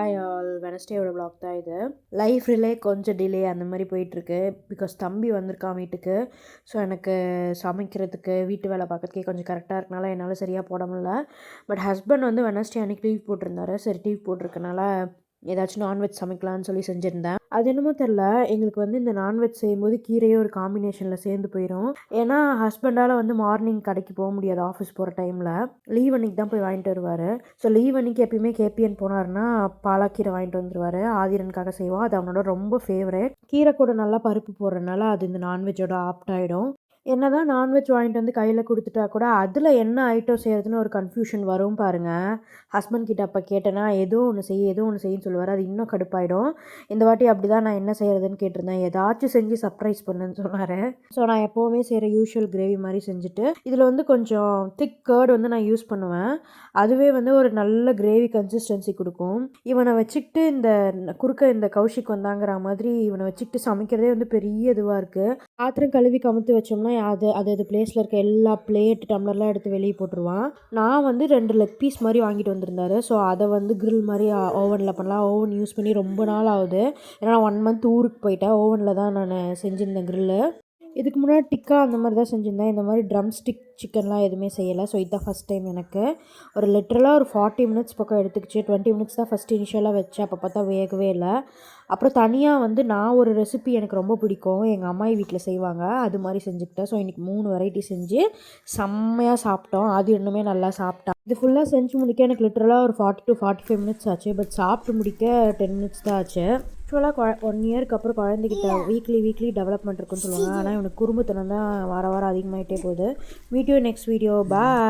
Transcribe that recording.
Hi all, வெனஸ்டேயோட vlog தான் இது. Life relay கொஞ்சம் டிலே அந்த மாதிரி போயிட்டுருக்கு. பிகாஸ் தம்பி வந்திருக்கான் வீட்டுக்கு. ஸோ எனக்கு சமைக்கிறதுக்கு வீட்டு வேலை பார்க்கறதுக்கே கொஞ்சம் கரெக்டாக இருக்கனால என்னால் சரியாக போட முடியல. பட் ஹஸ்பண்ட் வந்து வெனஸ்டே அன்றைக்கி லீவ் போட்டிருந்தாரு. சரி லீவ் போட்டிருக்கனால ஏதாச்சும் நான்வெஜ் சமைக்கலான்னு சொல்லி செஞ்சுருந்தேன். அது என்னமோ தெரில, எங்களுக்கு வந்து இந்த நான்வெஜ் செய்யும்போது கீரையே ஒரு காம்பினேஷனில் சேர்ந்து போயிடும். ஏன்னா ஹஸ்பண்டால் வந்து மார்னிங் கடைக்கு போக முடியாது ஆஃபீஸ் போகிற டைமில். லீவ் அன்றைக்கி தான் போய் வாங்கிட்டு வருவார். ஸோ லீவ் அன்றைக்கி எப்பயுமே கேபிஎன் போனார்னா பாலாக்கீரை வாங்கிட்டு வந்துடுவார். ஆதிரனுக்காக செய்வோம். அது அவனோட ரொம்ப ஃபேவரேட். கீரை கூட நல்லா பருப்பு போடுறதுனால அது இந்த நான்வெஜ்ஜோட ஆப்ட் ஆகிடும். என்ன தான் நான்வெஜ் வாங்கிட்டு வந்து கையில் கொடுத்துட்டா கூட அதில் என்ன ஐட்டம் செய்கிறதுன்னு ஒரு கன்ஃபியூஷன் வரும் பாருங்கள். ஹஸ்பண்ட் கிட்ட அப்போ கேட்டேன்னா ஏதோ ஒன்று செய்யுன்னு சொல்லுவார். அது இன்னும் கடுப்பாயிடும். இந்த வாட்டி அப்படி தான் நான் என்ன செய்கிறதுன்னு கேட்டிருந்தேன். ஏதாச்சும் செஞ்சு சர்ப்ரைஸ் பண்ணுன்னு சொன்னார். ஸோ நான் எப்போவுமே செய்கிற யூஷுவல் கிரேவி மாதிரி செஞ்சுட்டு இதில் வந்து கொஞ்சம் திக் கர்ட் வந்து நான் யூஸ் பண்ணுவேன். அதுவே வந்து ஒரு நல்ல கிரேவி கன்சிஸ்டன்சி கொடுக்கும். இவனை வச்சுக்கிட்டு இந்த கௌஷிக் வந்தாங்கிற மாதிரி இவனை வச்சுக்கிட்டு சமைக்கிறதே வந்து பெரிய இதுவாக இருக்குது. பாத்திரம் கழுவி கமுத்து வச்சோம்னா அது பிளேஸில் இருக்க எல்லா பிளேட் டம்ளர்லாம் எடுத்து வெளியே போட்டுருவான். நான் வந்து 2 லெக் பீஸ் மாதிரி வாங்கிட்டு வந்திருந்தாரு. ஸோ அதை வந்து கிரில் மாதிரி ஓவனில் பண்ணலாம். ஓவன் யூஸ் பண்ணி ரொம்ப நாள் ஆகுது. ஏன்னா 1 மந்த் ஊருக்கு போயிட்டேன். ஓவனில் தான் நான் செஞ்சுருந்தேன் கிரில்லு. இதுக்கு முன்னாடி டிக்கா அந்த மாதிரி தான் செஞ்சுருந்தேன். இந்த மாதிரி ட்ரம் ஸ்டிக் சிக்கன்லாம் எதுவுமே செய்யலை. ஸோ இதுதான் ஃபஸ்ட் டைம் எனக்கு. ஒரு லிட்டரலாக ஒரு 40 மினிட்ஸ் பக்கம் எடுத்துக்கிச்சு. 20 மினிட்ஸ் தான் ஃபஸ்ட்டு இனிஷியலாக வச்சேன். அப்போ பார்த்தா வேகவே இல்லை. அப்புறம் தனியாக வந்து நான் ஒரு ரெசிபி எனக்கு ரொம்ப பிடிக்கும், எங்கள் அம்மாயி வீட்டில் செய்வாங்க, அது மாதிரி செஞ்சுக்கிட்டேன். ஸோ இன்றைக்கி 3 வெரைட்டி செஞ்சு செம்மையாக சாப்பிட்டோம். அது இன்னுமே நல்லா சாப்பிட்டான். இது ஃபுல்லாக செஞ்சு முடிக்க எனக்கு லிட்டரலாக ஒரு 40 to 45 மினிட்ஸ் ஆச்சு. பட் சாப்பிட்டு முடிக்க 10 மினிட்ஸ் தான் ஆச்சு. ஆக்சுவலாக 1 இயருக்கு அப்புறம் குழந்தைகிட்ட வீக்லி டெவலப்மெண்ட் இருக்குன்னு சொல்லுவாங்க. ஆனால் இவனுக்கு குறும்புத்தனம் தான் வார வாரம் அதிகமாகிட்டே போகுது. Meet you next video. Bye.